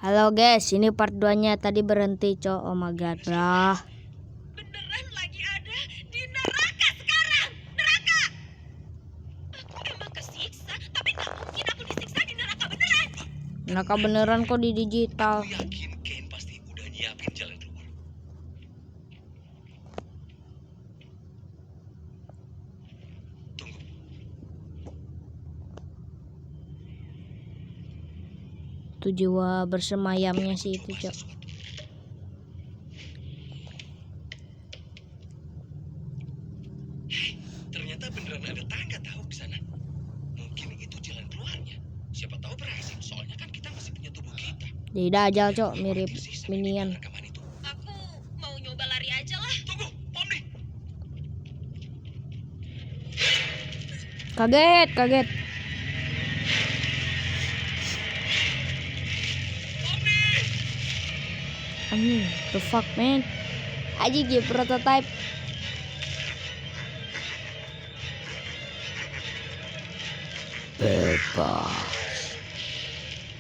Halo guys, ini part 2-nya tadi berhenti, cok. Oh my god, bro. Beneran lagi ada di neraka sekarang. Neraka. Aku emang kesiksa, tapi gak mungkin aku disiksa di neraka beneran. Neraka beneran kok di digital. Aku yakin Kane pasti udah nyiapin jalan keluar. Tunggu. Itu jiwa bersemayamnya sih itu, cok. Hei, ternyata beneran ada tangga tahu ke sana. Mungkin itu jalan keluarnya. Siapa tahu berhasil. Soalnya kan kita masih punya tubuh kita. Jadi dajal, cok, mirip minion. Rekaman itu. Aku mau nyoba lari aja lah. Tunggu, Pomni. Kaget. Pomni. Anjing, the fuck man. Aji dia prototype. Bebas.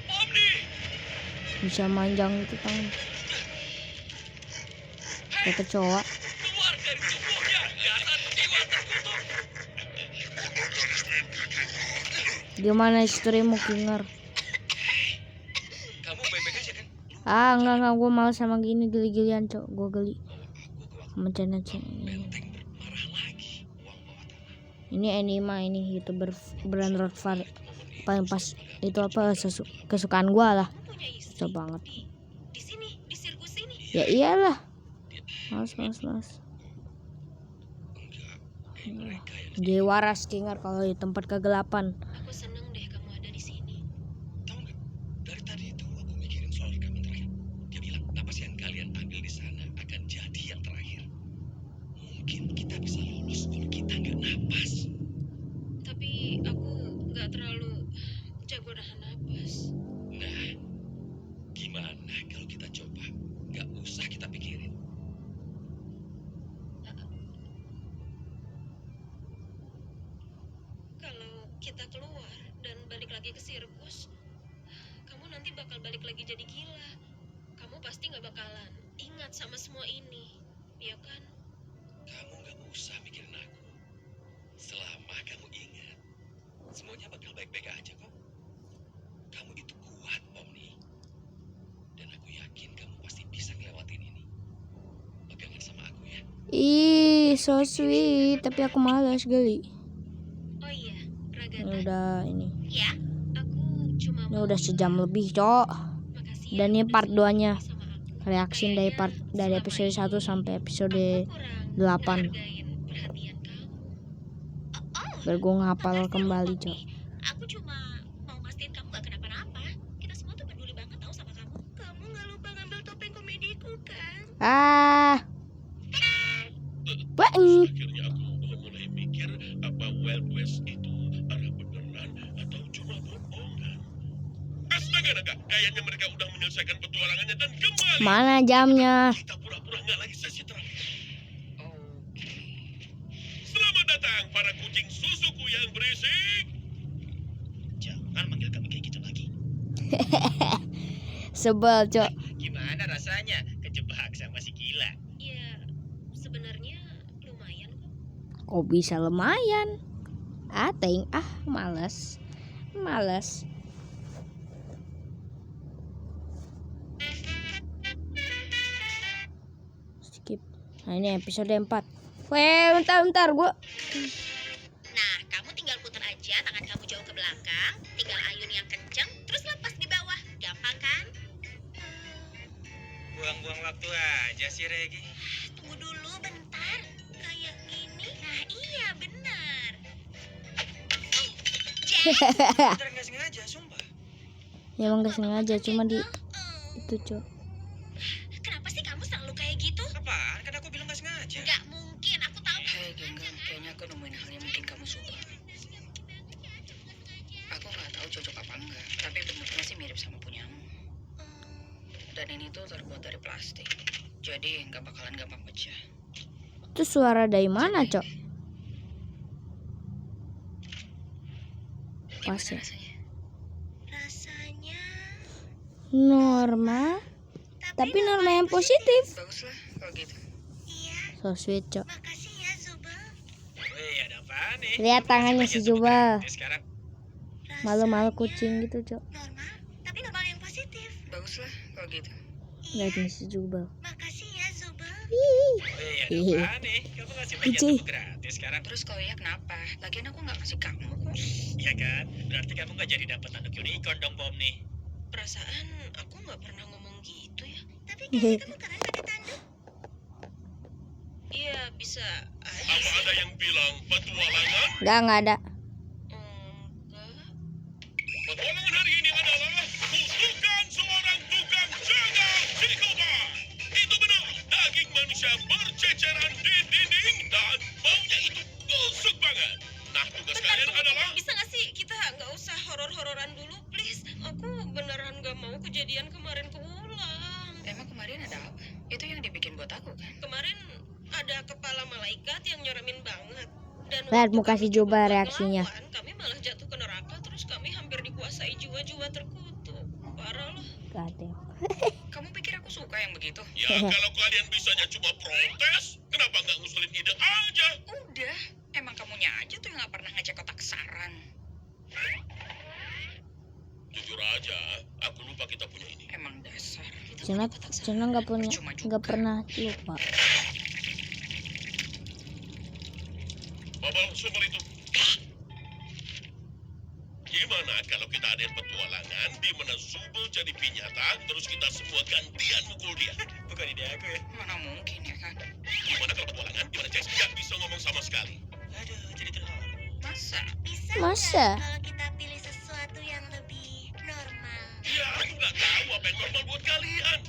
Pomni. Bisa manjang itu tangan. Kayak kecoa. Keluar dari tubuhnya. Dasar jiwa terkutuk. Gimana istrimu, Kinger? Kamu baik-baik aja kan? Enggak, gue malas sama gini, geli-gelian, cok. Gue geli. Mencana Benteng bermarah lagi. Uang bawah tanah. Ini anime, ini youtuber Brandon Far paling pas itu apa kesukaan gua lah. Kamu punya istri Susah banget. di sini, di sirkus ini. Ya iyalah. Males. Enggak. Mereka yang Jadi waras Kinger kalau di tempat kegelapan. Aku seneng deh kamu ada di sini. tahu nggak? Dari tadi itu aku mikirin soal rekaman terakhir. Dia bilang napas yang kalian ambil di sana akan jadi yang terakhir. Mungkin kita bisa lolos kalau kita nggak napas. Tapi aku nggak terlalu jago nahan napas. Nah, gimana kalau kita coba? Nggak usah kita pikirin. Kalau kita keluar dan balik lagi ke sirkus, kamu nanti bakal balik lagi jadi gila. Kamu pasti nggak bakalan ingat sama semua ini, ya kan? Kamu nggak usah mikirin aku. Selama kamu ingat, semuanya bakal baik-baik aja kok. Kamu itu kuat, Omni. Dan aku yakin kamu pasti bisa ngelewatin ini. Pegangan sama aku ya. Ih, so sweet, tapi aku malas geli. Oh iya, Ini Ragata. udah ini. Ya, aku cuma Ini mau udah sejam lebih, cok. makasih Dan ini udah part selalu 2-nya. peduli sama aku. Reaksi dari episode 1 sampai episode Aku kurang 8. ngehargain perhatian kamu. Biar gue ngapal makasih loh, kembali, Poppy. cok. Aku cuma mau pastiin kamu gak kenapa-napa. Kita semua tuh peduli banget tahu sama kamu. Kamu gak lupa ngambil topeng komediku kan? Bang. Akhirnya aku mulai mikir apa Wild West itu arah beneran atau cuma bohongan. Astaga, kayaknya mereka udah menyelesaikan petualangannya dan kembali. Mana jamnya? Kita pura-pura nggak lagi sesi terakhir. Selamat datang para kucing susuku yang berisik. Jangan manggil kami kayak gitu lagi. Sebel, cok. Gimana rasanya kejebak sama si gila? Ya, sebenarnya lumayan kok. Kok bisa lumayan? Males. Skip. Nah, ini episode 4. Weh, bentar gua. Nah, kamu tinggal putar aja tangan kamu jauh ke belakang, tinggal ayun yang kenceng, terus lepas di bawah. Gampang kan? Buang-buang waktu aja sih Regi. Tunggu dulu bentar. Kayak gini. Nah, iya benar. Bener nggak sengaja, sumpah. Ya emang gak sengaja, cuma di itu, cok. Kenapa sih kamu selalu kayak gitu? Apaan? Kan aku bilang nggak sengaja. Gak mungkin, aku tahu. Hei genggam, kayaknya aku nemuin hal yang mungkin kamu suka. Aku nggak tahu cocok apa enggak, tapi bentuknya sih mirip sama punyamu. Dan ini tuh terbuat dari plastik, jadi nggak bakalan gampang pecah. Itu suara dari mana, cok? Pas Gimana ya. rasanya? Rasanya Norma, tapi Norma yang positif. Baguslah kalau gitu. So sweet, Cok. Makasih ya, Zubel. Wih, ada apaan nih? Lihat tangannya si Jubal. Sekarang Malu-malu kucing gitu, Cok. Normal, tapi normal yang positif. Baguslah kalau gitu. Lihatnya si Jubal. Makasih ya, Zubel. wih, ada Hihi. apaan nih? Kamu ngasih Kucing. aku gratis sekarang. Terus kalau ya kenapa? Lagian aku nggak kasih kamu kok. Iya kan? Berarti kamu nggak jadi dapat anak unicorn dong, Bom nih. Perasaan aku nggak pernah ngomong gitu ya. Tapi kayaknya kamu keren pakai tanduk. Iya, bisa aja. Apa ada yang bilang petualangan? Nggak ada. Enggak. Petualangan hari ini adalah kutukan seorang tukang jaga Cikoba. Itu benar, daging manusia berceceran di dinding dan baunya itu busuk banget. Nah, tugas kalian adalah Bisa nggak sih kita nggak usah horor-hororan dulu, please? Aku beneran nggak mau kejadian kemarin keulang. Emang kemarin ada apa? Itu yang dibikin buat aku kan? Kemarin ada kepala malaikat yang nyeremin banget. Dan Lihat waktu muka kami si coba Jubal buat reaksinya. ngelawan, kami malah jatuh ke neraka, terus kami hampir dikuasai jiwa-jiwa terkutuk. Parah loh. Gadel. Kamu pikir aku suka yang begitu? ya kalau kalian bisanya cuma protes, kenapa nggak ngusulin ide aja? Udah, emang kamunya aja tuh yang nggak pernah ngecek kotak saran. Jujur aja, aku lupa kita punya ini. Emang dasar. Cina nggak punya, nggak pernah lupa. Bobol sumber itu. Gimana kalau kita adain petualangan di mana Zubel jadi pinyata, terus kita semua gantian mukul dia? Bukan ide aku ya. Mana mungkin ya kan? Gimana kalau petualangan di mana Jess nggak bisa ngomong sama sekali? Aduh, jadi terharu. Masa? Bisa Masa? nggak kalau kita pilih sesuatu yang lebih normal? Ya, aku nggak tahu apa yang normal buat kalian.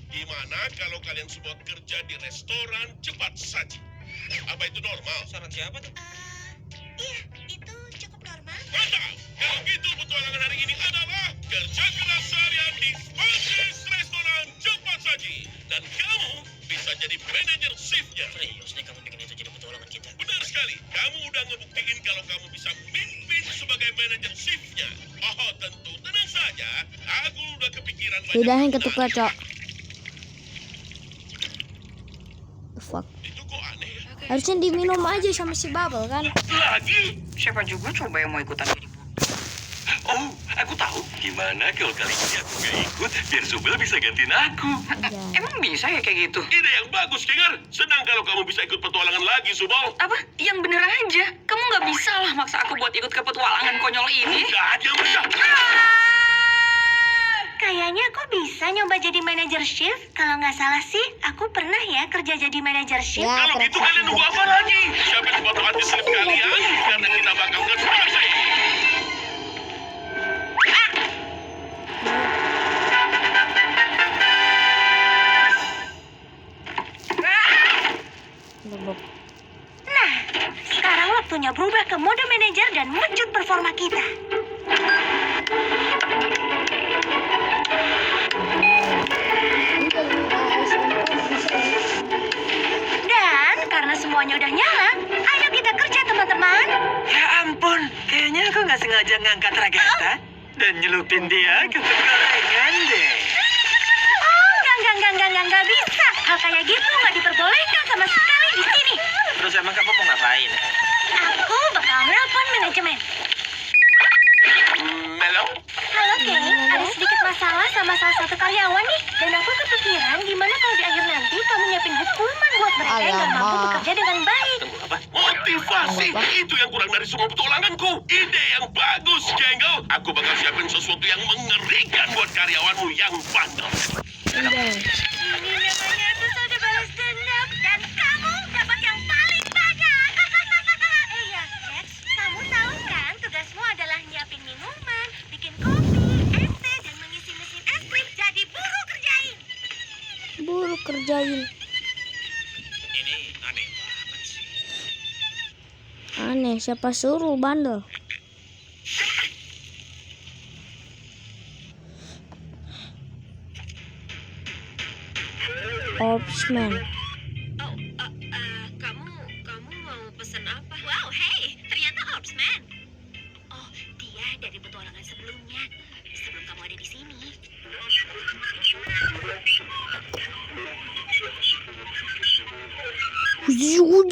Gimana kalau kalian semua kerja di restoran cepat saji? Apa itu normal? Saran siapa tuh? Iya, itu cukup normal. Mantap! Kalau gitu petualangan hari ini adalah kerja keras seharian di Spanish Restoran Cepat Saji. Dan kamu bisa jadi manajer shiftnya. Serius nih kamu bikin itu jadi petualangan kita? Benar sekali. Kamu udah ngebuktiin kalau kamu bisa mimpin sebagai manajer shiftnya. Oh tentu, tenang saja. Aku udah kepikiran banyak. Lidahnya hal. ketukar, Cok. The fuck. Itu kok aneh ya? Harusnya diminum aja sama si Bubble kan. Lagi? Siapa juga coba yang mau ikutan jadi Oh, aku tahu. Gimana kalau kali ini aku nggak ikut, biar Zubel bisa gantiin aku. Ya. Emang bisa ya kayak gitu? Ide yang bagus, Kinger. Senang kalau kamu bisa ikut petualangan lagi, Zubel. Apa? Yang bener aja. Kamu nggak bisa lah maksa aku buat ikut ke petualangan konyol ini. Udah aja, udah. Kayaknya aku bisa nyoba jadi manajer shift. Kalau nggak salah sih, aku pernah ya kerja jadi manajer shift. Ya, Kalau gitu kalian nunggu apa lagi? Siapin sepatu anti slip kalian, karena kita bakal nge-selesai. Bubuk. Nah, sekarang waktunya berubah ke mode manajer dan mencut performa kita. Dan karena semuanya udah nyala, ayo kita kerja teman-teman. Ya ampun, kayaknya aku nggak sengaja ngangkat Ragata dan nyelupin dia ke penggorengan deh. Oh, enggak bisa. Hal kayak gitu nggak diperbolehkan sama sekali di sini. Terus emang kamu mau ngapain? Aku bakal nelpon manajemen. Melo? Halo Kay, ada sedikit masalah sama salah satu karyawan nih. Dan aku kepikiran gimana kalau di akhir nanti kamu nyiapin hukuman buat mereka yang gak mampu Alamak. bekerja dengan baik. Tunggu apa? Motivasi! Itu yang kurang dari semua petualanganku. Ide yang bagus, Jengle. Aku bakal siapin sesuatu yang mengerikan buat karyawanmu yang bandel. Ini namanya episode balas dendam. Dan kamu dapat yang paling banyak. Iya, Jax. Kamu tahu kan tugasmu adalah nyiapin minuman, bikin kopi, es teh, dan mengisi mesin es krim. Jadi buru kerjain. Buru kerjain. Ini aneh banget sih. Aneh, siapa suruh bandel? Opsman. Oh, kamu mau pesen apa? Wow, hey, ternyata Orbsman. Oh, dia dari petualangan sebelumnya. Sebelum kamu ada di sini. Aku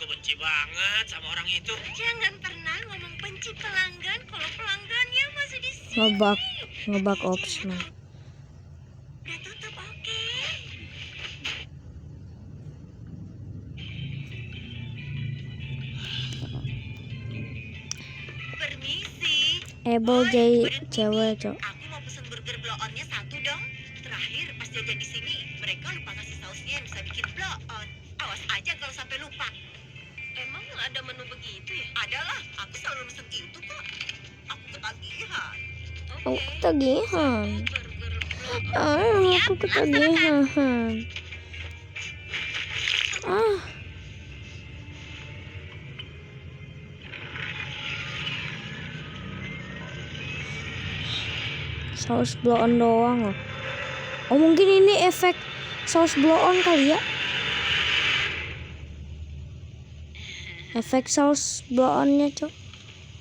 benci banget sama orang itu. Jangan pernah ngomong benci pelanggan kalau pelanggannya masih di sini. Ngebak ops man. Udah tutup, oke? Permisi. Able jadi cewek cok. Aku mau pesen burger blow-onnya 1 dong. Terakhir pas jajan di sini, mereka lupa ngasih sausnya yang bisa bikin blow-on. Awas aja kalau sampai lupa. Emang ada menu begitu ya? Ada lah, aku selalu mesen gitu kok. Aku ketagihan. Aku ketagihan. Burger Aku ketagihan. Saus blow on doang loh. Oh mungkin ini efek saus blow on kali ya. Efek saus blow onnya cok.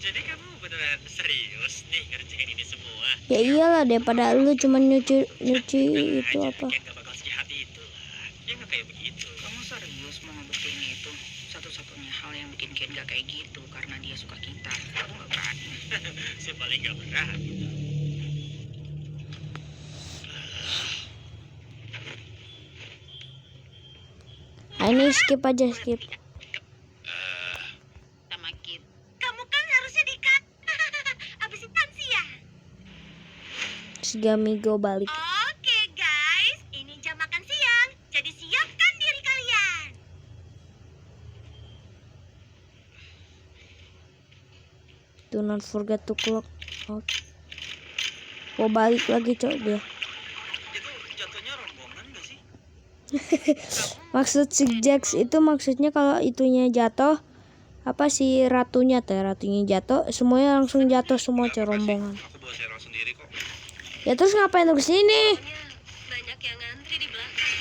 Jadi kamu beneran serius nih ngerjain ini semua? Ya iyalah daripada lu cuma nyuci itu Aja, apa. Ken gak bakal sejahat itu lah. Dia gak kayak begitu. Kamu serius mau ngebuktiin itu? Satu-satunya hal yang bikin Ken gak kayak gitu karena dia suka kita. Aku gak berani. Sepaling gak berani. Ini skip aja skip. sama kita. Kamu kan harusnya dikat. Abis itu ya. Segamigo balik. Oke guys, ini jam makan siang. Jadi siapkan diri kalian. Do not forget to clock out. Oh balik lagi cok dia. Itu jatuhnya rombongan gak sih? Maksud si Jax itu maksudnya kalau itunya jatuh, apa sih ratunya jatuh, semuanya langsung jatuh semua rombongan. Aku bawa serong sendiri kok. Ya terus ngapain terus sini? Banyak yang ngantri di belakang.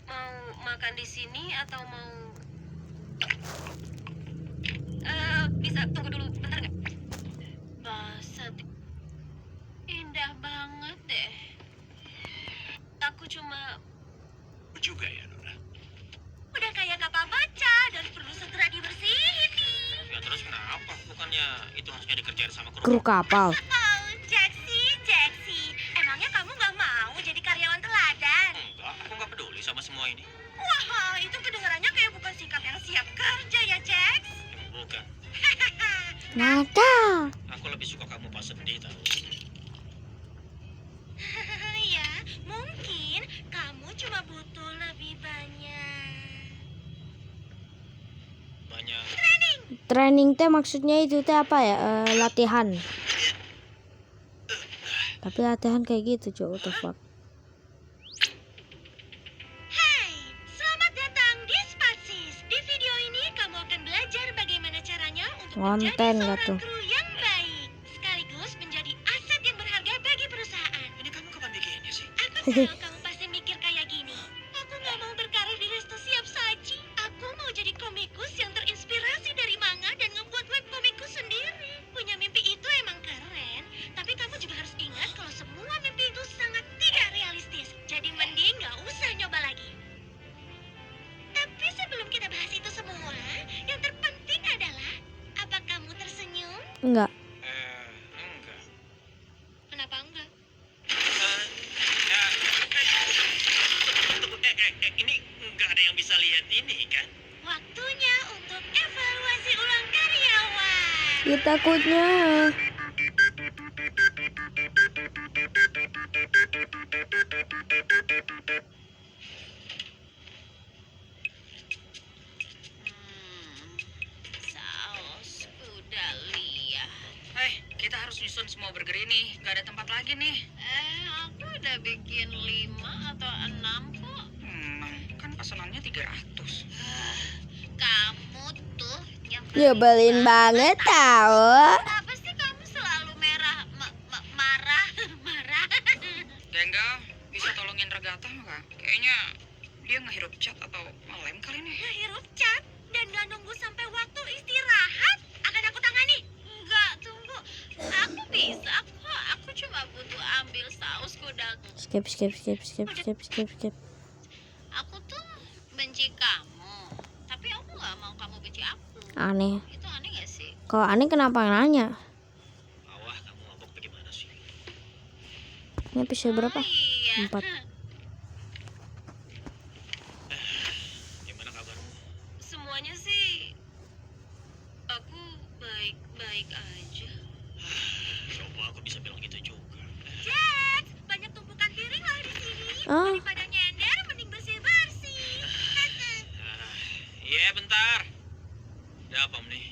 Mau makan di sini atau mau bisa tunggu dulu bentar nggak? Basah deh. Indah banget deh. Aku cuma Juga ya Nona. Udah kayak kapal baca dan perlu segera dibersihin nih. Ya terus kenapa? Bukannya itu harusnya dikerjain sama kru? Kru kapal. Oh, Jaxi. Emangnya kamu nggak mau jadi karyawan teladan? Enggak, aku gak peduli sama semua ini. Wah, itu kedengarannya kayak bukan sikap yang siap kerja ya, Jax. Emang bukan. Nada. Aku lebih suka kamu pas sedih tau. Ya, mungkin kamu cuma butuh lebih banyak. Banyak. Training teh maksudnya itu teh apa ya? Latihan. Tapi latihan kayak gitu cok, what the fuck. Hai, selamat datang di Spatsis. Di video ini kamu akan belajar bagaimana caranya untuk Konten menjadi nggak seorang tuh? kru yang baik, sekaligus menjadi aset yang berharga bagi perusahaan. Ini kamu kapan bikinnya sih? Aku tahu kamu pasti mikir kayak gini. Aku nggak mau berkarir di resto siap saji. Aku mau jadi komikus yang terinspirasi dari manga dan ngebuat web komikus sendiri. Punya mimpi itu emang keren, tapi kamu juga harus ingat kalau semua mimpi itu sangat tidak realistis. Jadi mending nggak usah nyoba lagi. Tapi sebelum kita bahas itu semua, yang terpenting adalah apa kamu tersenyum? Enggak. Enggak. Kenapa enggak? Ini nggak ada yang bisa lihat ini kan? Waktunya untuk evaluasi ulang karyawan. Ya takutnya. saus udah lihat. Hei, kita harus nyusun semua burger ini. Gak ada tempat lagi nih. Aku udah bikin 5 atau 6 kok. Kan pesanannya 300. Kamu tuh yang Nyebelin banget tau. Kenapa sih kamu selalu marah? Genggal, bisa tolongin Regata nggak? Kayaknya dia ngehirup cat atau ngelem kali nih. Ngehirup cat dan gak nunggu sampai waktu istirahat. Akan Aku bisa kok. Aku cuma butuh ambil saus kudang. Skip. Aku tuh benci kamu, tapi aku nggak mau kamu benci aku. Aneh. Itu aneh gak sih? Kalau aneh kenapa nanya? Awah, kamu ngambek bagaimana sih? Ini episode berapa? Oh, iya. 4. Gimana kabarmu? Semuanya sih, aku baik-baik aja. Coba aku bisa bilang gitu juga. Jax, banyak tumpukan piring lah di sini. Ah, Daripada nyender, mending bersih-bersih. Iya, bentar. Ada apa nih?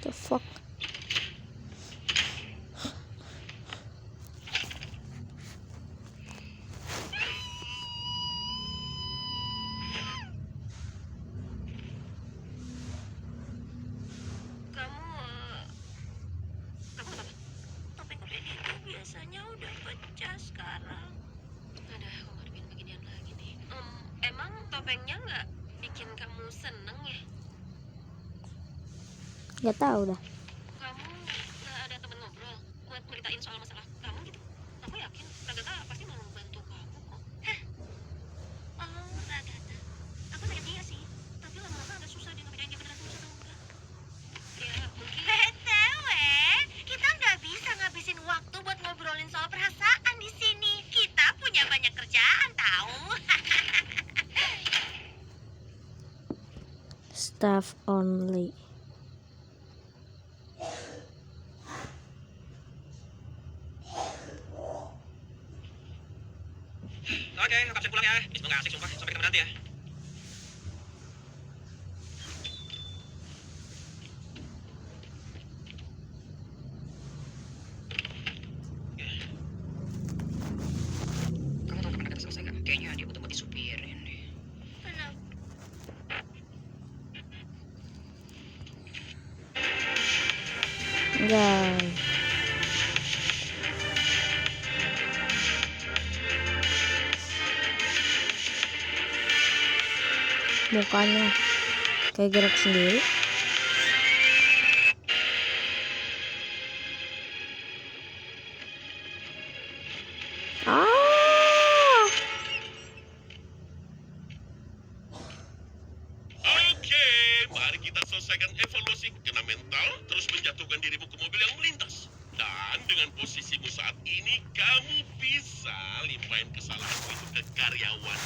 the fuck. Kamu apa? Topeng kuda itu biasanya udah pecah sekarang. Ada aku ngadepin beginian lagi nih. Emang topengnya nggak bikin kamu seneng ya? Gak tahu dah. Kamu nggak ada temen ngobrol buat ceritain soal masalah kamu gitu? Aku yakin Ragatha pasti mau bantu kamu kok. Oh, Ragatha. Aku sayang dia sih. Tapi lama-lama agak susah dia ngebedain dia beneran tulus atau enggak. Ya mungkin. BTW, kita nggak bisa ngabisin waktu buat ngobrolin soal perasaan di sini. Kita punya banyak kerjaan, tahu? Staff only. Oke, aku absen pulang ya. Itu nggak asik sumpah. Sampai ketemu nanti ya. Kamu tahu kapan akan selesai nggak? Kayaknya dia butuh buat disupirin deh. Kenapa? Enggak. Mukanya kayak gerak sendiri. Ah, Oke, mari kita selesaikan evaluasi kena mental, terus menjatuhkan dirimu ke mobil yang melintas. Dan dengan posisimu saat ini, kamu bisa limpahin kesalahanmu itu ke karyawan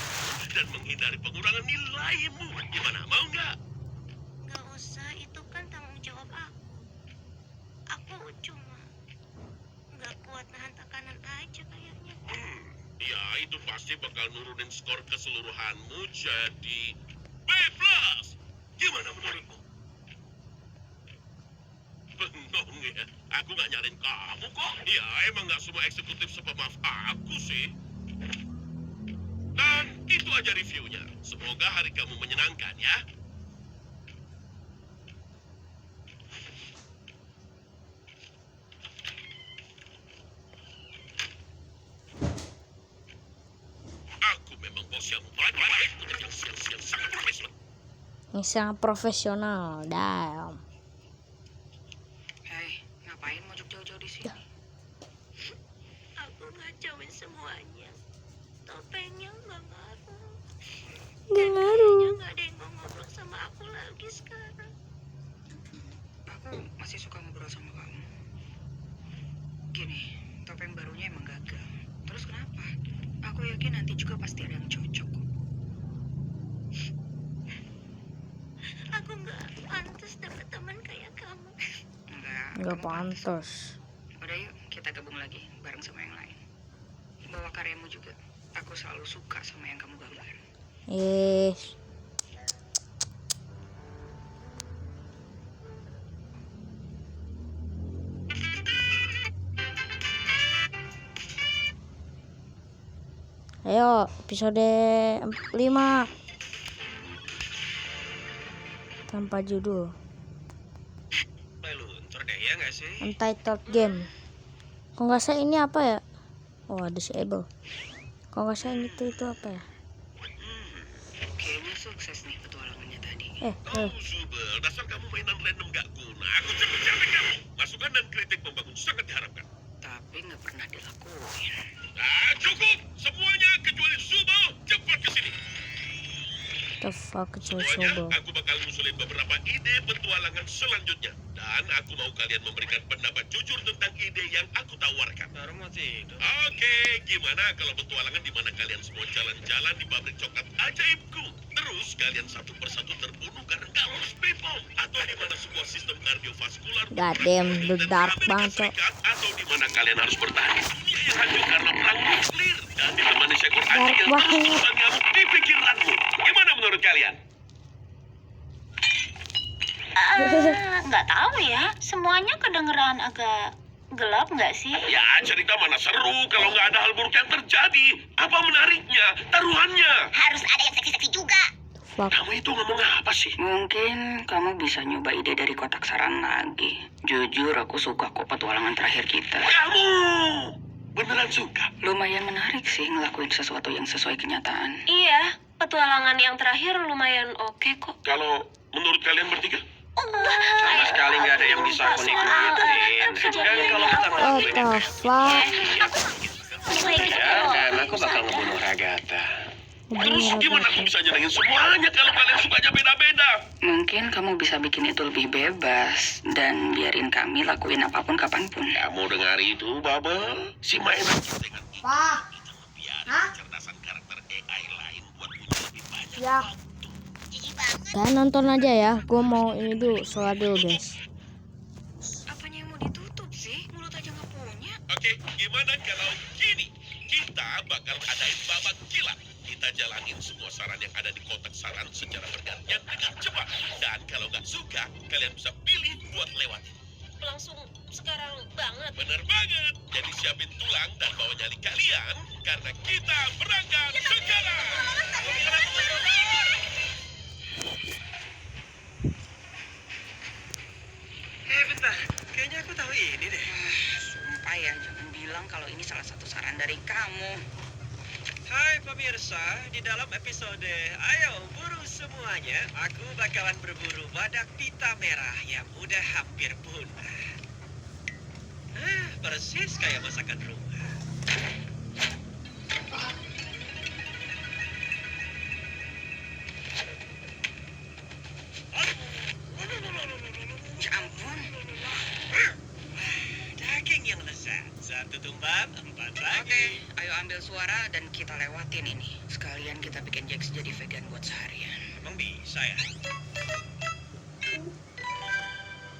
dan menghindari pengurangan nilaimu. Gimana, mau nggak? Nggak usah, itu kan tanggung jawab aku. Aku cuma nggak kuat nahan tekanan aja kayaknya. Ya, itu pasti bakal nurunin skor keseluruhanmu jadi B+. Gimana menurutmu? Bengong ya, aku nggak nyariin kamu kok. Ya, emang nggak semua eksekutif sepemaaf aku sih. Dan itu aja reviewnya. Semoga hari kamu menyenangkan ya. Aku memang bos yang baik, yang sangat profesional. ini sangat profesional. Damn. Hei, ngapain mau jauh-jauh di sini? Aku ngacauin semuanya. Topengnya nggak ngaruh. Nggak ngaruh. Kayaknya nggak ada yang mau ngobrol sama aku lagi sekarang. Aku masih suka ngobrol sama kamu. Gini, topeng barunya emang gagal. Terus kenapa? Aku yakin nanti juga pasti ada yang cocok kok. Aku nggak pantas dapet teman kayak kamu. Enggak Nggak pantas. Udah yuk, kita gabung lagi bareng sama yang lain. Bawa karyamu juga. Aku selalu suka sama yang kamu gambar. Yes. Ayo, episode 5 tanpa judul, Luntur deh ya nggak sih? Untitled Game. Kok nggak salah ini apa ya? Oh, disable. Kok nggak salah itu apa ya? Kayaknya tuh sukses nih petualangannya tadi. Oh, Zubel, dasar kamu mainan random gak guna. Aku capek kamu. Masukan dan kritik membangun sangat diharapkan. Tapi nggak pernah dilakuin. Ah, cukup! Semuanya kecuali Zubel, cepat ke sini. The fuck Semuanya, coba. aku bakal ngusulin beberapa ide petualangan selanjutnya. Dan aku mau kalian memberikan pendapat jujur tentang ide yang aku tawarkan. Oke, gimana kalau petualangan di mana kalian semua jalan-jalan di pabrik coklat ajaibku? Terus kalian satu persatu terbunuh karena nggak lolos BPOM. Atau di mana sebuah sistem kardiovaskular God damn, the dark Amerika banget, Cok. Serikat, atau di mana kalian harus bertahan di dunia yang hancur karena perang nuklir dan ditemani seekor anjing yang banget. terus nyamuk di pikiranmu. Gimana menurut kalian? Nggak tahu ya. Semuanya kedengeran agak gelap nggak sih? Ya, cerita mana seru kalau nggak ada hal buruk yang terjadi. Apa menariknya? Taruhannya. Harus ada yang seksi-seksi juga. Fuck. Kamu itu ngomong apa sih? Mungkin kamu bisa nyoba ide dari kotak saran lagi. Jujur aku suka kok petualangan terakhir kita. Kamu beneran suka? Lumayan menarik sih ngelakuin sesuatu yang sesuai kenyataan. Iya, petualangan yang terakhir lumayan oke kok. Kalau menurut kalian bertiga? Sama sekali nggak ada yang bisa aku nikmatin. Dan kalau kita What ngelakuin yang the fuck? ya, dan aku bakal ngebunuh Ragata. Terus gimana aku bisa nyenengin semuanya kalau kalian sukanya beda-beda? Mungkin kamu bisa bikin itu lebih bebas dan biarin kami lakuin apapun kapanpun. Kamu dengar itu, Bubble? Si mainan kita dengan ini. Kita membiarkan kecerdasan karakter AI lain buat punya lebih banyak. Ya. Kalian nonton aja ya. Gue mau ini dulu, sholat dulu guys. Apanya yang mau ditutup sih? Mulut aja nggak punya. Oke, gimana kalau gini? Kita bakal adain babak kilat. Kita jalanin semua saran yang ada di kotak saran secara bergantian dengan cepat. Dan kalau nggak suka, kalian bisa pilih buat lewatin. Langsung sekarang banget. Bener banget. Jadi siapin tulang dan bawa nyali kalian, karena kita berangkat sekarang. Bentar, kayaknya aku tahu ini deh. Sumpah ya, jangan bilang kalau ini salah satu saran dari kamu. Hai pemirsa, di dalam episode Ayo Buru Semuanya, aku bakalan berburu badak pita merah yang udah hampir punah. Persis kayak masakan rumah. Ya ampun. Daging yang lezat. Satu tumbang, 4 Oke, lagi. ayo ambil suara dan kita lewatin ini. Sekalian kita bikin Jax jadi vegan buat seharian. Emang bisa ya?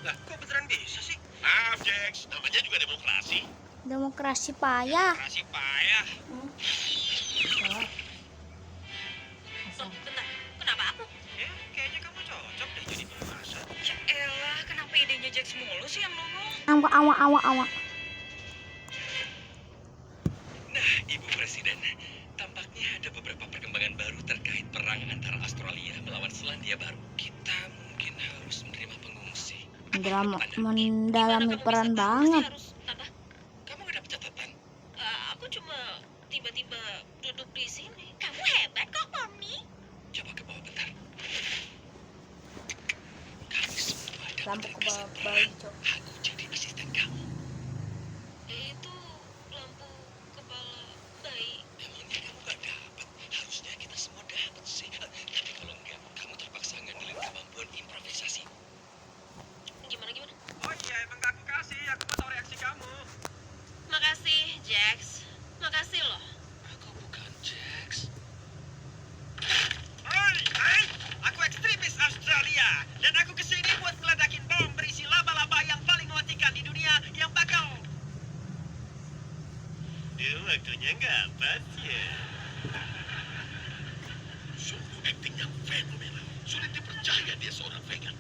Lah, kok beneran bisa sih? Maaf, Jax. Namanya juga demokrasi. Demokrasi payah. Kasih payah. Loh, bentar. Kenapa aku? Ya, kayaknya kamu cocok deh jadi penguasa. Ya elah, kenapa idenya Jax mulu sih yang nongol? Awa. Nah, Ibu Presiden, tampaknya ada beberapa perkembangan baru terkait perang antara Australia melawan Selandia Baru. Kita mungkin harus menerima pengungsi. Drama Gimana mendalami kamu peran bisa tahu banget. harus apa? Kamu gak dapat catatan? Aku cuma tiba-tiba duduk di sini. Kamu hebat kok, Pomni. Coba ke bawah bentar. Kamu semua dapat Lampu ke tugas bawah perang. Cok. Aku jadi asisten kamu. Itu lampu kepala bayi. Emangnya kamu gak dapat? Harusnya kita semua dapat sih. Tapi kalau enggak, kamu terpaksa ngandelin kemampuan improvisasi. Gimana? Oh iya, emang gak aku kasih. Aku mau tahu reaksi kamu. Makasih, Jax. Makasih loh. Aku bukan Jax. Hai, aku ekstremis Australia. Dan aku kesini buat meledakin bom berisi laba-laba yang paling mematikan di dunia yang bakal... waktunya nggak pas ya. Sungguh akting yang fenomenal. Sulit dipercaya dia seorang vegan.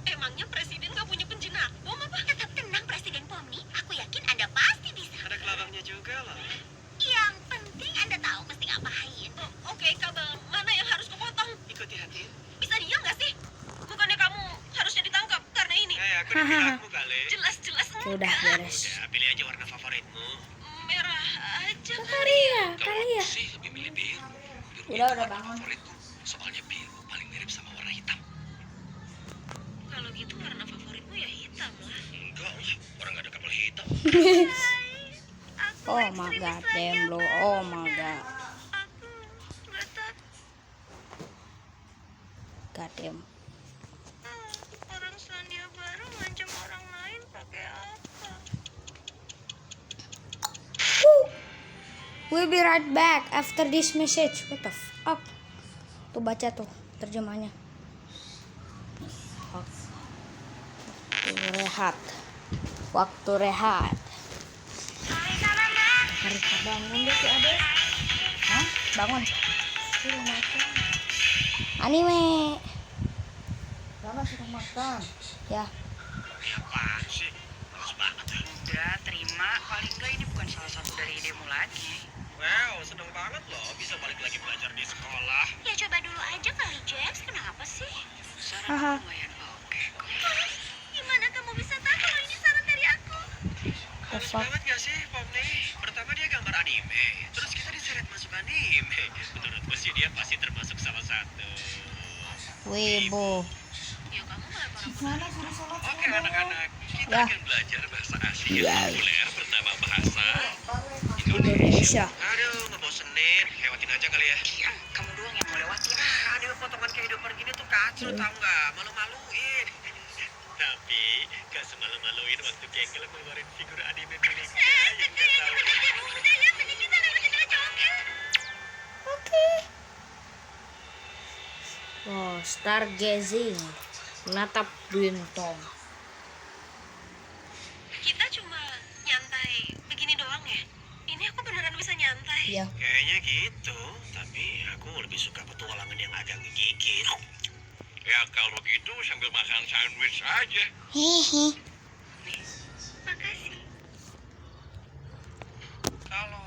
Emangnya presiden nggak punya penjinak bom apa? Tetap tenang, Presiden Pomni. Aku yakin Anda pasti bisa. Ada kelabangnya juga loh. Yang penting Anda tahu mesti ngapain. Oke, kabel mana yang harus kepotong? Ikuti hati. Bisa diam nggak sih? Bukannya kamu harusnya ditangkap karena ini? Aku di pihakmu kali. Jelas-jelas Udah enggak. beres. Ya, pilih aja warna favoritmu. Merah aja. Kali ya. Kalau aku sih lebih milih biru. Biru Udah itu warna bangun. favoritku. Soalnya Aku Oh my god, ekstremis lagi damn bro. apa Oh my enggak? god. Aku nggak tahu. God damn. Orang Selandia Baru ngancam orang lain pakai apa? We'll be right back after this message. What the fuck? Tuh baca tuh terjemahnya. Waktu rehat. Waktu rehat. Hai Salama. Harus bangun deh si Ade. Hah? Bangun. Suruh makan. Anime. Lama suruh makan. Ya. Apaan sih? Males banget ya. Udah, terima. Paling enggak ini bukan salah satu dari idemu lagi. Wow, seneng banget loh bisa balik lagi belajar di sekolah. Ya coba dulu aja kali Jax. Kenapa sih? Saran Haha. aku lumayan oke kok. Gimana kamu bisa tahu kalau ini saran dari aku? Bagus Apa? banget gak sih, Pomni? Pertama dia gambar anime, terus kita diseret masuk anime. Menurutku sih dia pasti termasuk salah satu. Wibu. Ya kamu malah Oke anak-anak, kita Ya. akan belajar bahasa asing yang populer bernama bahasa Indonesia. Aduh, ngebosenin. Lewatin aja kali ya. Iya, kamu doang yang mau lewatin. Aduh, potongan kehidupan gini tuh kacau, tau nggak? Malu-maluin. Tapi, gak semalu-maluin waktu Kegel ngeluarin figur anime miliknya yang gak tahu. udah ya, mending kita lewatin aja, oke? Oke. Wow, stargazing. Menatap bintang. Kita cuma nyantai begini doang ya? Ini aku beneran bisa nyantai. Ya. Kayaknya gitu, tapi aku lebih suka petualangan yang agak ngegigit. Ya kalau gitu sambil makan sandwich aja. Hehe. Makasih. Kalau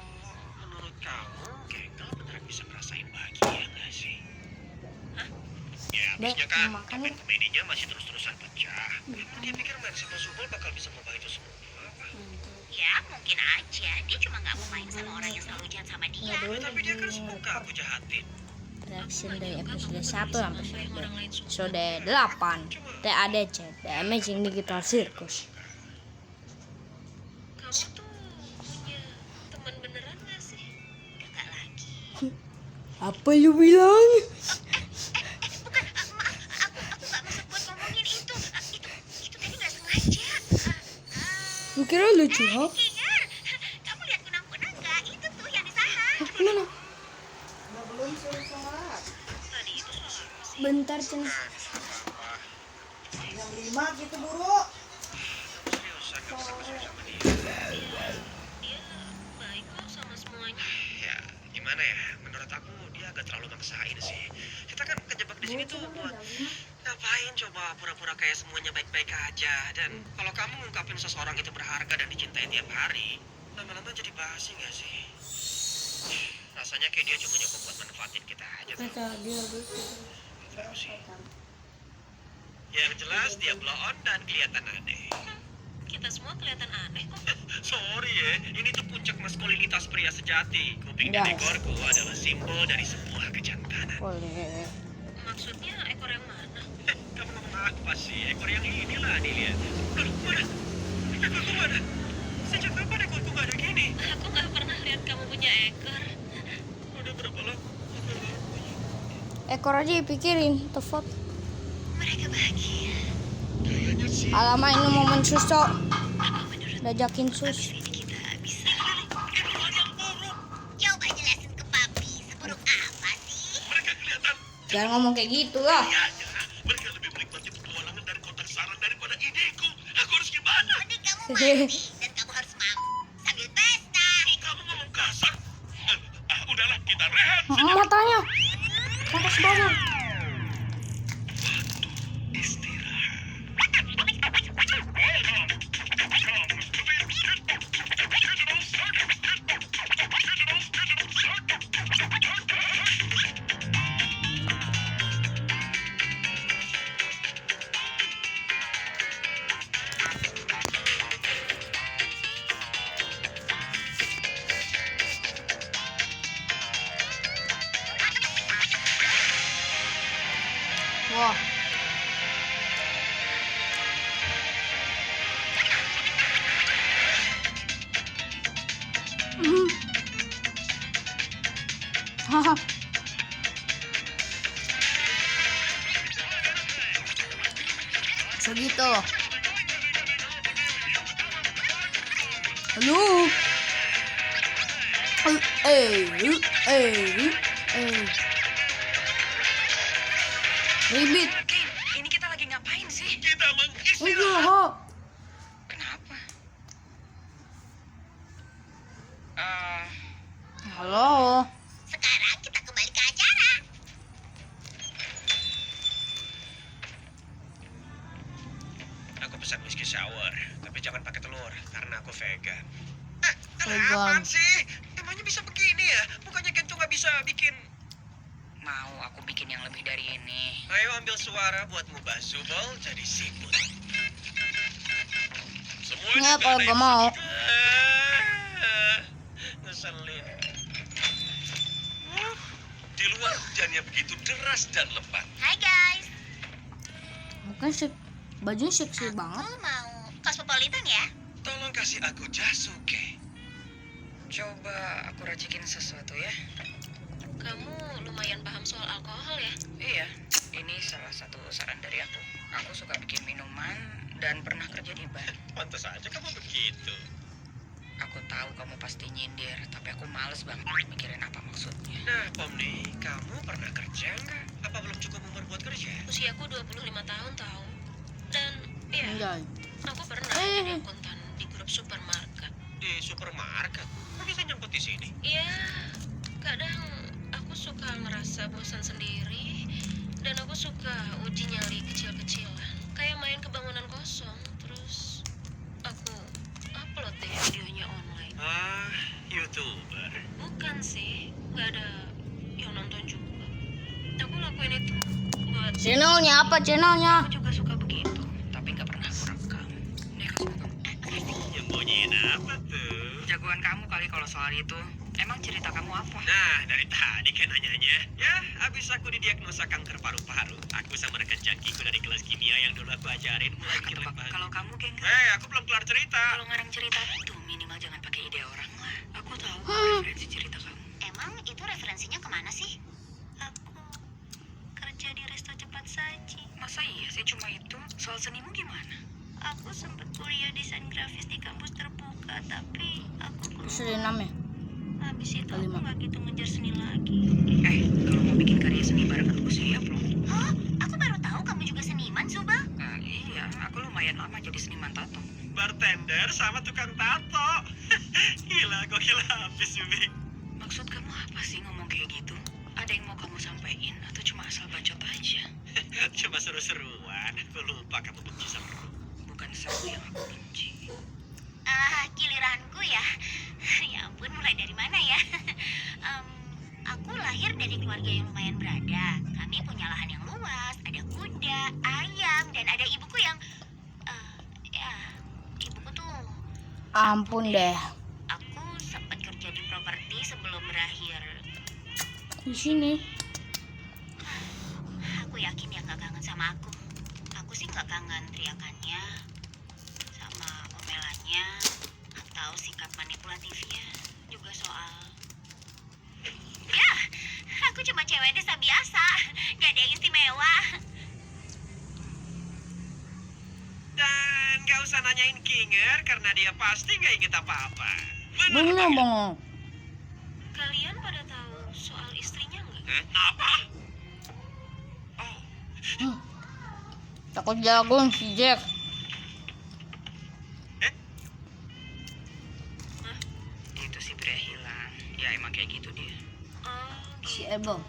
menurut kamu, Kegel beneran bisa ngerasain bahagia nggak sih? Hah? Ya, Dek, abisnya kan mau makan dompet komedinya masih terus-terusan pecah. Emang dia pikir main sama Subul bakal bisa mengubah itu semua? Apa? Ya, mungkin aja. Dia cuma nggak mau main sama orang yang selalu jahat sama dia. Tapi dia kan suka aku jahatin. Reaction dari episode 1 sampai episode 8 TADC The Amazing Digital Circus. Kamu tuh punya teman beneran gak sih? Enggak lagi. Apa lu bilang? Aku nggak maksud buat ngomongin itu. Itu tadi nggak sengaja. Lu kira lucu, ha? Kinger, kamu lihat kunang-kunang nggak? Itu tuh yang disahar. Mana? Tadi itu soal apa sih? Bentar, Cen. Seriusan gak pernah kesini sama dia. Dia baik kok sama semuanya. Ya, gimana ya? Menurut aku dia agak terlalu maksain sih. Kita kan kejebak di sini tuh buat ngapain coba pura-pura kayak semuanya baik-baik aja. Dan kalau kamu ngungkapin seseorang itu berharga dan dicintai tiap hari, lama-lama jadi basi gak sih? Rasanya kayak dia cuma nyoba buat manfaatin kita aja tuh. Tahu sih. Yang jelas dia blow on dan kelihatan aneh. Kita semua kelihatan aneh kok. Sorry ya, ini tuh puncak maskulinitas pria sejati. Kuping dan Guys. ekorku adalah simbol dari sebuah kejantanan. Boleh. Maksudnya ekor yang mana? Kamu ngomong apa sih? Ekor yang inilah dilihat. Aduh, mana? Ekorku mana? Sejak kapan ekorku gak ada gini? Aku nggak pernah lihat kamu punya ekor. Udah berapa lama? Aku baru punya. Ekor aja dipikirin, the fuck. Mereka bahagia. Kayaknya sih. Alamak, ini momen susu. Dajakin sus. Ini kita bisa. Itulah yang buruk. Coba jelasin ke papi. Seburuk apa sih? Mereka kelihatan. Jangan ngomong kayak gitu lah. Kayaknya mereka lebih menikmati petualangan dan kotak saran daripada ideku. Aku harus gimana? Mending kamu mati. Dan kamu harus mau. Sambil pesta. Kok kamu ngomong kasar? Udahlah, kita rehat. Matanya. Panas banget. Wah. Segitu. Halo. Ribit. Ken, ini kita lagi ngapain sih? Kita mengistirahat. Kok. Kenapa? Halo. Sekarang kita kembali ke acara. Aku pesan whiskey sour, tapi jangan pakai telur karena aku vegan. Vegan. Apaan sih? Emangnya bisa begini ya? Bukannya Gento nggak bisa bikin? Mau aku bikin yang lebih dari ini. Ayo ambil suara buat mubah Zubol jadi siput. Ini apa gak mau? Ngeselin. Di luar hujannya begitu deras dan lebat. Hai guys, Bukan sih. Bajunya seksi banget. aku mau Cosmopolitan ya. Tolong kasih aku Jasuke. Coba aku racikin sesuatu ya. Kamu lumayan paham soal alkohol ya? Iya, ini salah satu saran dari aku. Aku suka bikin minuman dan pernah kerja di bar. Pantas aja kamu begitu. Aku tahu kamu pasti nyindir, tapi aku males banget mikirin apa maksudnya. Nah, Pomni, kamu pernah kerja nggak? Apa belum cukup umur buat kerja? Usiaku 25 tahun tahu. Dan ya, Enggak. aku pernah jadi akuntan di grup supermarket. Di supermarket? Kok bisa nyangkut di sini? Iya, kadang aku suka ngerasa bosan sendiri dan aku suka uji nyali kecil-kecilan. Kayak main ke bangunan kosong, terus aku upload deh videonya online. Ah, YouTuber. Bukan sih, nggak ada yang nonton juga. Aku lakuin itu buat Channelnya apa channelnya? Aku juga suka begitu, tapi nggak pernah aku rekam. Ini aku suka kamu. Nyembunyiin apa tuh? Jagoan kamu kali kalau soal itu. Emang cerita kamu apa? Nah, dari tadi kan nanyanya. Ya, habis aku didiagnosa kanker paru-paru. Aku sama rekan jangkiku dari kelas kimia yang dulu aku ajarin mulai bikin lab bahan. Kalau kamu geng, Aku belum kelar cerita. kalau ngarang cerita itu minimal jangan pakai ide orang lah. Aku tahu referensi cerita kamu. Emang itu referensinya kemana sih? Aku kerja di resto cepat saji. Masa iya sih cuma itu? Soal senimu gimana? Aku sempat kuliah desain grafis di kampus terbuka, tapi aku keluar. Suriname ya? Habis itu Kalimat. aku nggak gitu ngejar seni lagi. Kalau mau bikin karya seni bareng aku siap loh. Hah? Aku baru tahu kamu juga seniman, Subal. Iya, aku lumayan lama jadi seniman tato. Bartender sama tukang tato. Gila, gokil habis, Yumi. Maksud kamu apa sih ngomong kayak gitu? Ada yang mau kamu sampaikan atau cuma asal bacot aja? Cuma seru-seruan. Aku lupa kamu benci seru. Bukan seru yang aku benci. Giliranku ya. Ya ampun, mulai dari mana ya? Aku lahir dari keluarga yang lumayan berada. Kami punya lahan yang luas, ada kuda, ayam, dan ada ibuku yang... ya, ibuku tuh... Ampun deh. Aku sempat kerja di properti sebelum berakhir. Di sini. Aku yakin dia nggak kangen sama aku. Aku sih nggak kangen teriakannya, sama omelannya, atau sikap manipulatifnya. Juga soal... Ya, aku cuma cewek desa biasa. Gak ada yang istimewa. Dan gak usah nanyain Kinger karena dia pasti gak inget apa-apa. Bener Bang? bang. kalian pada tahu soal istrinya nggak? Apa? Oh, Takut jagoan si Jack. Itu si pria hilang. Ya emang kayak gitu dia. Oh, Si gitu. Ebong.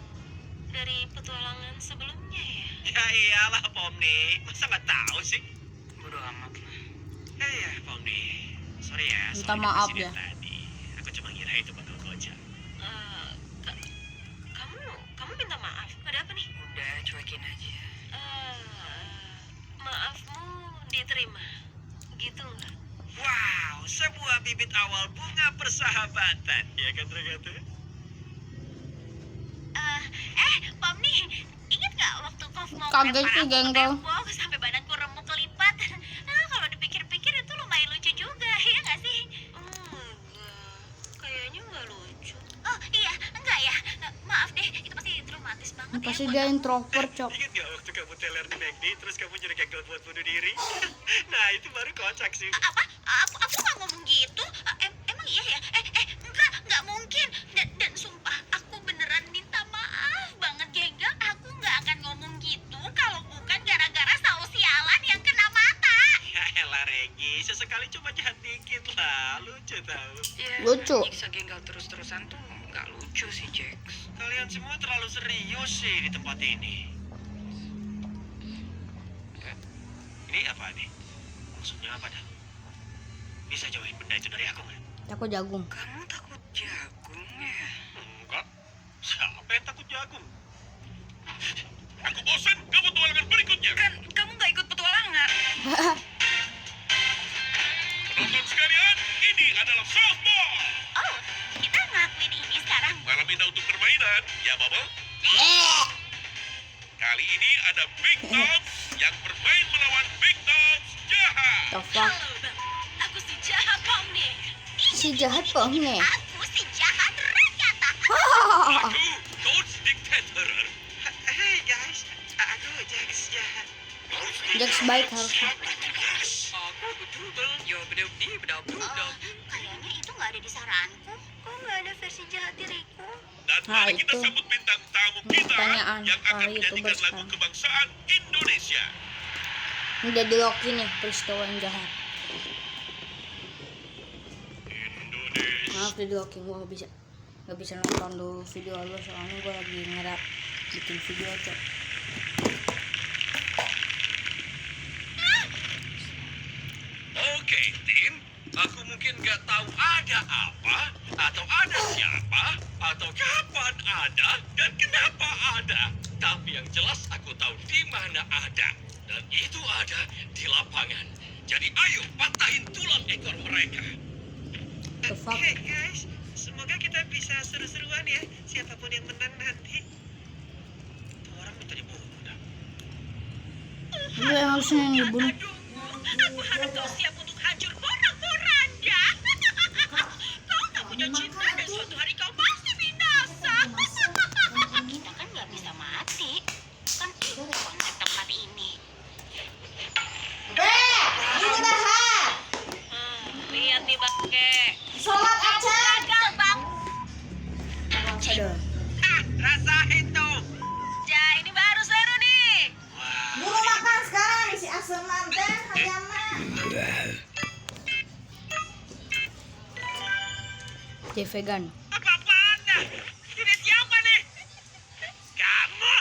Dari petualangan sebelumnya ya? ya iyalah Pomni. Masa gak tahu sih? Bodoh amat lah. Ya, Pomni. Sorry ya. Minta soal maaf insiden ya. Tadi. Aku cuma ngira itu bakal gojek. Eh, kamu minta maaf. Ada apa nih? Udah cuekin aja. Maafmu diterima. Gitu nggak? Wow, sebuah bibit awal bunga persahabatan. Ya kan, Regata? Pomni, ingat nggak waktu Kov mau Kaget lempar sih, aku ke Genggo. tembok sampai badanku remuk kelipat? Kalau dipikir-pikir itu lumayan lucu juga, ya nggak sih? Enggak. Kayaknya nggak lucu. Oh iya, enggak ya. Maaf Pasti dia introvert, Cok. Ingat gak waktu kamu teler di McD, terus kamu jadi gagal buat bunuh diri? Nah, itu baru kocak sih. Apa? Aku nggak ngomong gitu. Emang iya ya? Nggak mungkin. Dan sumpah, aku beneran minta maaf banget, Genggal. Aku nggak akan ngomong gitu kalau bukan gara-gara saus sialan yang kena mata. Ya elah, Regi. Sesekali cuma jahat dikit lah. Lucu tau. Ya, Lucu. nyiksa Genggal terus-terusan tuh nggak lucu sih, Jax. Kalian semua terlalu serius sih di tempat ini. Ini apa nih? Maksudnya apa dah? Bisa jauhin benda itu dari aku nggak? Aku jagung. Kamu takut jagung ya? Enggak. Siapa yang takut jagung? Aku bosan. Kamu tualangan berikutnya. Kan kamu nggak ikut petualangan. Penonton sekalian, ini adalah softball. Oh, kita ngelakuin ini sekarang. Malam indah untuk permainan, ya Bubble? Kali ini ada Big Dogs yang bermain melawan Big Dogs jahat. The fuck? Halo, Bang. Aku si jahat Bang nih. Si jahat nih. Aku si jahat rakyat. Aku, Coach Dictator. Hey guys, aku Jax jahat. Jax baik harusnya. Aku betul. Yo, bedap. Kayaknya itu nggak ada di saranku. Kok nggak ada versi jahat diriku? Dan Nah, mari kita itu sambut bintang tamu kita pertanyaan yang akan para menyanyikan YouTuber lagu sekarang. kebangsaan Indonesia. Ini jadi Loki nih, peristiwa yang jahat. Indonesia. Maaf di Loki, gua nggak bisa nonton dulu video lu soalnya gua lagi ngerap bikin video, Cok. Oke, tim. Aku mungkin gak tahu ada apa, atau ada siapa, atau kapan ada, dan kenapa ada. Tapi yang jelas aku tahu di mana ada. Dan itu ada di lapangan. Jadi ayo patahin tulang ekor mereka. The fuck? Hey guys, semoga kita bisa seru-seruan ya. Siapapun yang menang nanti. Tuh orang minta dibunuh dah. Lu yang harusnya yang dibunuh. Aku harap kau siap untuk hancur porak-poranda. Kau tak punya cinta dan suatu hari kau pasti binasa. Kita kan nggak bisa mati. Kan itu konsep tempat ini. Lihat nih Bangke. Sholat Kamu gagal Bang. Aduh. Rasain tuh. Ja, ini baru seru nih. Buru makan sekarang isi asam lantai ayamnya. Jadi vegan. Apa-apaan dah? Ini siapa nih? Kamu.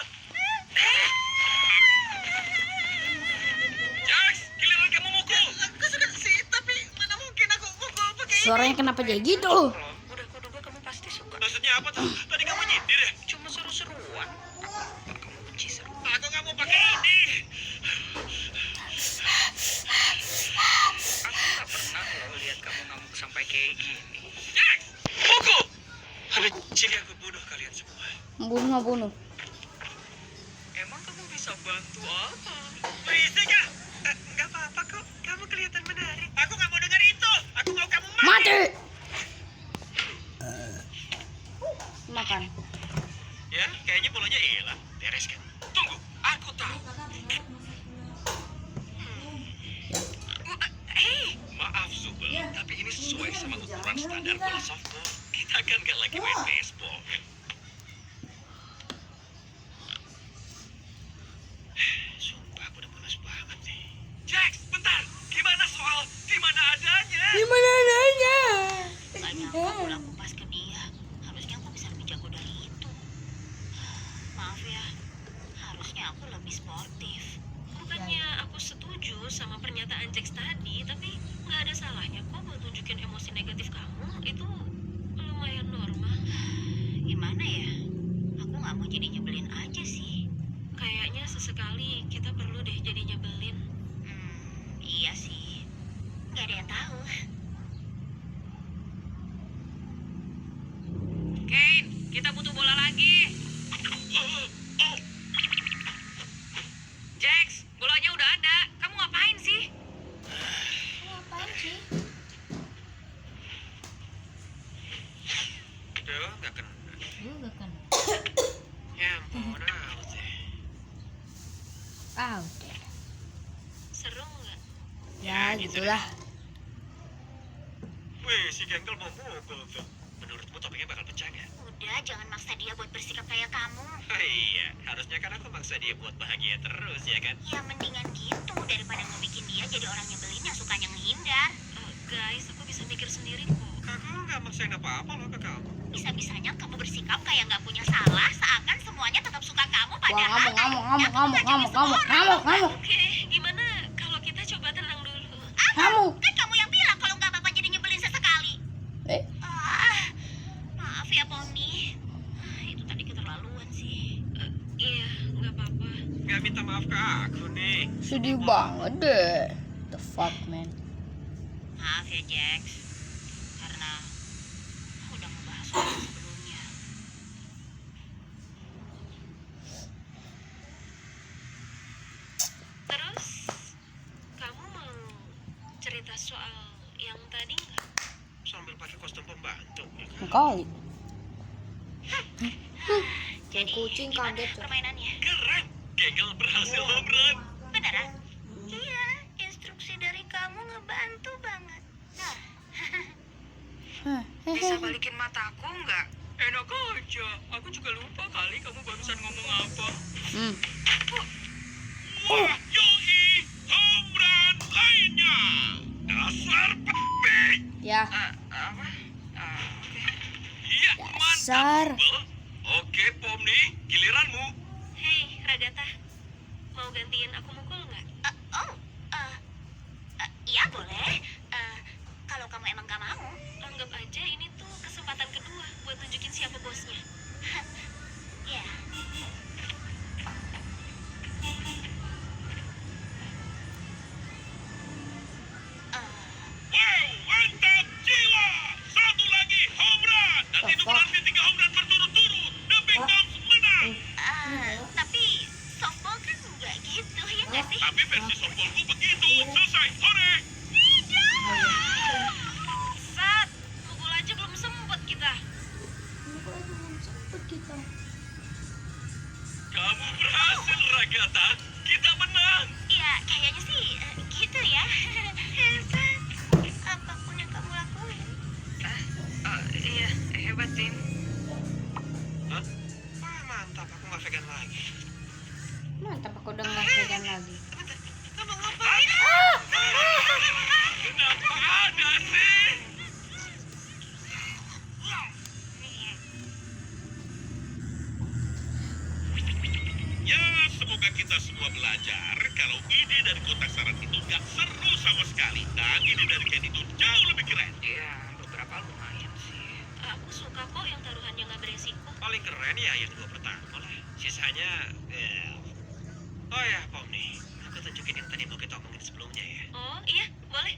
Jax, giliran kamu mukul. Aku suka sih, tapi mana mungkin aku mukul pakai ini. Suaranya kenapa jadi gitu? Udah kuduga kamu pasti suka. Maksudnya apa tuh? Tadi kamu nyindir ya? Cuma seru-seruan. Kamu benci seru. Aku nggak mau pakai ini. Aku nggak pernah loh lihat kamu ngamuk sampai kayak gini. Jax, mukul. Jadi aku bunuh kalian semua. Bunuh. Emang kamu bisa bantu apa? Bisa gak? Gak apa-apa kok. Kamu kelihatan menarik. Aku nggak mau dengar itu. Aku mau kamu mati. Mati. Makan. Ya, kayaknya bolonya hilang. Beres kan? Tunggu, aku tahu. Maaf Zubel, tapi ini sesuai sama ukuran standar bola softball. Kita kan nggak lagi main baseball. Sumpah, aku udah panas banget nih. Jax, bentar. Gimana soal di mana adanya? Gimana nanya? Banyak aku laku pas ke dia. Harusnya aku bisa lebih jago dari itu. Maaf ya, harusnya aku lebih sportif. Bukannya aku setuju sama pernyataan Jax tadi, tapi nggak ada salahnya kok buat tunjukin emosi negatif kamu. Itu lumayan normal. Gimana ya? Aku nggak mau jadi nyebelin aja sih. Kayaknya sesekali kita perlu deh jadi nyebelin. Iya sih. Nggak ada yang tahu. Kane, kita butuh bola lagi. Jax, bolanya udah ada. Kamu ngapain sih? Duh, gak kena. Juga kan. Ya ampun, harus Ah, udah. Seru nggak? Ya, gitulah. Wih, si Gengkel mau mukul tuh. Menurutmu topiknya bakal pecah nggak? Udah, jangan maksa dia buat bersikap kayak kamu. Oh iya, harusnya kan aku maksa dia buat bahagia terus ya kan? Ya mendingan gitu daripada ngebikin dia jadi orang nyebelin yang sukanya menghindar. Guys, aku bisa mikir sendiri kok. Aku nggak maksain apa-apa loh ke kamu. Bisa-bisanya kamu bersikap kayak nggak punya salah, seakan semuanya tetap suka kamu Wah, padahal ngamuk. Oke, gimana kalau kita coba tenang dulu? Ngamuk. Kan kamu yang bilang kalau nggak apa-apa jadi nyebelin sesekali. Eh. Maaf ya Poni. Itu tadi keterlaluan sih. Iya, nggak apa-apa. Nggak minta maaf ke aku nih. Sedih banget deh. The fuck, man. Maaf ya Jax, karena udah ngebahas soal sebelumnya. Terus, kamu mau cerita soal yang tadi nggak? Sambil pakai kostum pembantu. Ya kan? Kali. Jadi kucing gimana kaget tuh. permainannya? Keren. Gengkel berhasil home run. Beneran? Iya, instruksi dari kamu ngebantu banget. Nah, Bisa balikin mataku nggak? Enak aja. Aku juga lupa kali kamu barusan ngomong apa. Yoi, home run lainnya. Dasar pembing. Ya, Apa? Iya, dasar. mantap. Oke, Pomni, giliranmu. Hei, Ragata, mau gantiin aku mukul nggak? iya boleh. Kalau kamu emang gak mau. Anggap aja ini tuh kesempatan kedua buat nunjukin siapa bosnya. Ya. Wow, mantap jiwa. Satu lagi home run. Dan itu berarti 3 home run berturut-turut. The Big Dogs menang. Tapi softball kan nggak gitu ya nggak sih? Tapi versi softballku begitu. Selesai, sore. Sat, mukul aja belum sempet kita. Kamu berhasil, Ragata. Kita menang. Ya kayaknya sih gitu ya. Hebat. Apapun yang kamu lakuin. Iya, hebat Tim. Hah? Wah, mantap. Aku nggak vegan lagi. Mantap, aku udah nggak vegan lagi. Kamu ngapain? Kenapa ada sih? Ya, semoga kita semua belajar kalau ide dari kotak saran itu nggak seru sama sekali. Dan ide dari Ken itu jauh lebih keren. Iya, beberapa lumayan sih. Aku suka kok yang taruhannya nggak beresiko. Paling keren ya yang 2 pertama lah. Sisanya, Oh ya, Pomni. Aku tunjukin yang tadi mau kita omongin sebelumnya ya. Oh iya, boleh.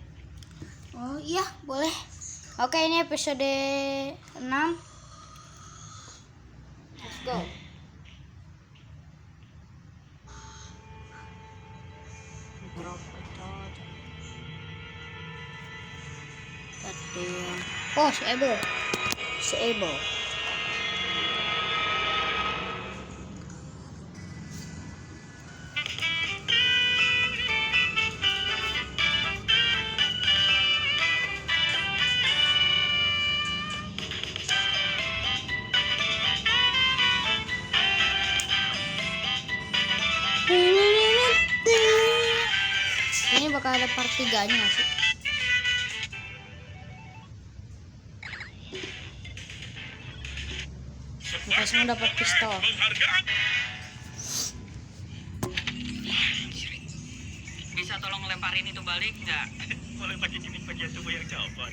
Oh iya, boleh. Oke, ini episode 6. Let's go. Oh, si Ebo. Si Ebo. Ini bakal ada part 3-nya nggak sih? Kita semua dapat pistol. Penghargaan. Bisa tolong lemparin itu balik nggak? Boleh pakai jenis bagian tubuh yang copot.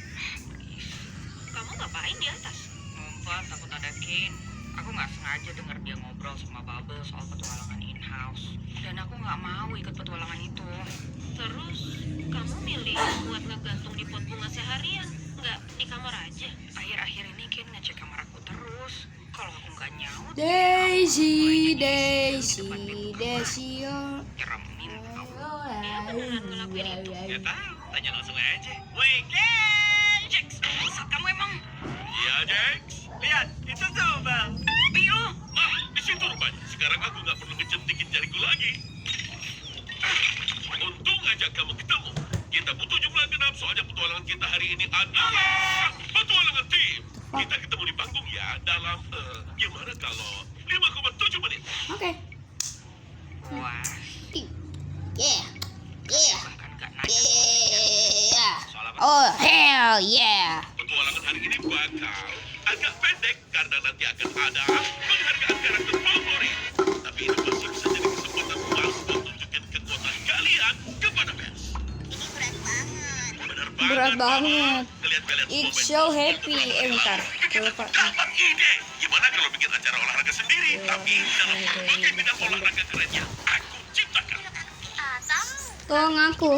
Kamu ngapain di atas? Ngumpet, takut ada Kin. Aku nggak sengaja denger dia ngobrol sama Bubble soal petualangan in-house. Dan aku nggak mau ikut petualangan itu. Terus, kamu milih buat ngegantung di pot bunga seharian, nggak di kamar aja? Akhir-akhir ini Kin ngecek kamar aku terus. Kalau aku nggak nyaut, Daisy, oh. nyeremin tau. Dia beneran ngelakuin itu? Ya tahu, tanya langsung aja. Wait, Jax, saat kamu emang iya Jax. Lihat, itu tuh bang. Pi lu. Ah, di situ rupanya. Sekarang aku nggak perlu ngecentingin jariku lagi. Untung aja kamu ketemu. Kita butuh jumlah genap soalnya petualangan kita hari ini adalah petualangan tim. Kita ketemu di panggung ya dalam gimana kalau 5,7 menit. Oke. Wah, Yeah. Yeah. bahkan gak nanya Yeah. soal apa. Oh, hell yeah. Petualangan hari ini bakal agak pendek karena nanti akan ada penghargaan karakter favorit. Tapi ini masih bisa jadi kesempatan emas buat tunjukin kekuatan kalian kepada fans. Bener Berat banget. Ngeliat kalian semua It's main so bola, happy. Bentar. kita Lupa. dapat ide. Gimana kalau bikin acara olahraga sendiri, tapi dalam berbagai bidang olahraga keren yang aku ciptakan. Atau Kok ngaku?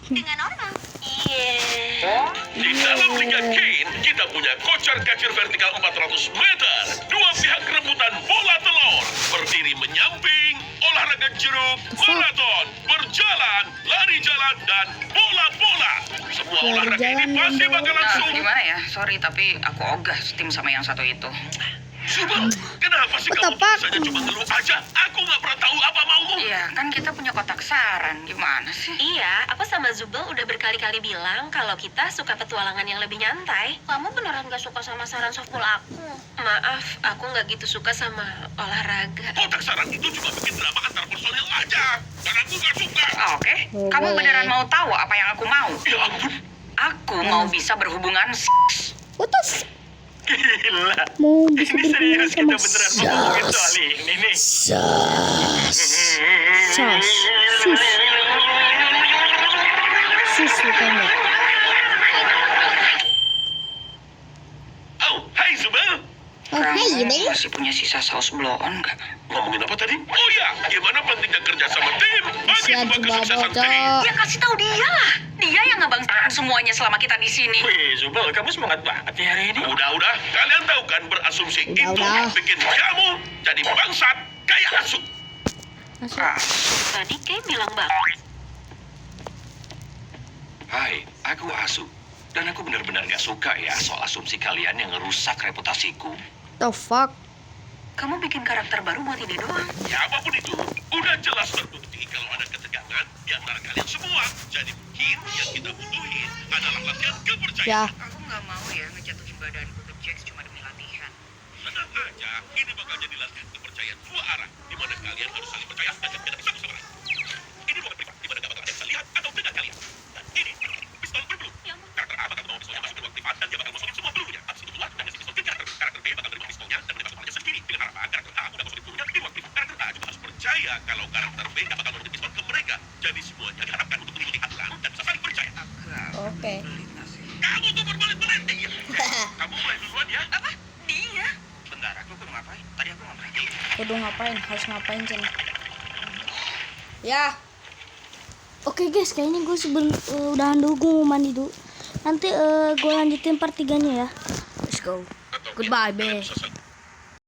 dengan normal. Iya. Di dalam Liga Kane, kita punya kocar kacir vertikal 400 meter. Dua pihak rebutan bola telur. Berdiri menyamping, olahraga jeruk, maraton, berjalan, lari jalan, dan bola-bola. Semua Lari olahraga ini jalan dan pasti bola. bakalan Nah, sulit. gimana ya? Sorry, tapi aku ogah tim sama yang satu itu. Subal, kenapa sih What the kamu fuck? biasanya cuma ngeluh aja? Aku nggak pernah tahu apa maumu. Iya, kan kita punya kotak saran. Gimana sih? Iya, aku sama Zubel udah berkali-kali bilang kalau kita suka petualangan yang lebih nyantai. Kamu beneran gak suka sama saran softball aku? Maaf, aku nggak gitu suka sama olahraga. Kotak saran itu cuma bikin drama antar personil aja. Dan aku nggak suka. Oke, Oh, kamu boleh. beneran mau tahu apa yang aku mau? Ya ampun, Aku mau bisa berhubungan seks. What the f- gila. Mau bisa Ini serius kita berhubungan beneran sama mau ngomongin soal ini nih. Sas. Sas. Sus. Sus bukannya. Oh, hai Zubel. Oh, hey, Kamu Bel. masih punya sisa saus bloon nggak? Ngomongin apa tadi? Oh ya, gimana pentingnya kerja sama tim bagi Kasihan sebuah tuh kesuksesan Babo, tim. Cok. Ya kasih tahu dia lah. Dia yang ngebangsain semuanya selama kita di sini. Wih, Zubel, kamu semangat banget nih hari ini. Udah. Kalian tahu kan berasumsi itu Udah. bikin kamu jadi bangsat kayak asu. Ah, Tadi kayak bilang banget. Hai, aku Asu. Dan aku benar-benar gak suka ya soal asumsi kalian yang ngerusak reputasiku. The fuck? Kamu bikin karakter baru buat ini doang. Ya apapun itu, udah jelas terbukti kalau ada ketegangan di antara kalian semua. Jadi mungkin yang kita butuhin adalah latihan Ya. kepercayaan. aku nggak mau ya ngejatuhin badanku ke Jax cuma demi latihan. Tenang aja, ini bakal jadi latihan kepercayaan dua arah, di mana kalian harus saling percaya dan jadi satu sama lain. Ini ruangan privat, di mana gak bakal ada yang bisa lihat atau dengar kalian. Dan ini pistol berbulu. Karakter A bakal bawa pistolnya masuk ke ruang privat dan dia bakal kosongin semua pelurunya. Habis itu keluar dan ngasih pistol ke karakter B bakal menerima pistolnya dan menerima kepalanya sendiri. Dengan harapan karakter A udah kosongin pelurunya di ruang privat. Karakter A juga harus percaya kalau karakter B gak bakal menuntut pistol ke mereka. Jadi semuanya diharapkan untuk mengikuti aturan dan bisa saling percaya. Agak Oke. belit nggak sih? Kamu tuh berbelit-belit. Iya. Kamu mulai duluan ya. Apa? Dia? Bentar, aku kudu ngapain? Tadi aku ngapain? Udah ngapain? Harus ngapain Cen? Ya. Oke guys, kayaknya gue udahan dulu, gue mau mandi dulu. Nanti gue lanjutin part 3-nya ya. Let's go. Atau Goodbye, kalian Be. bisa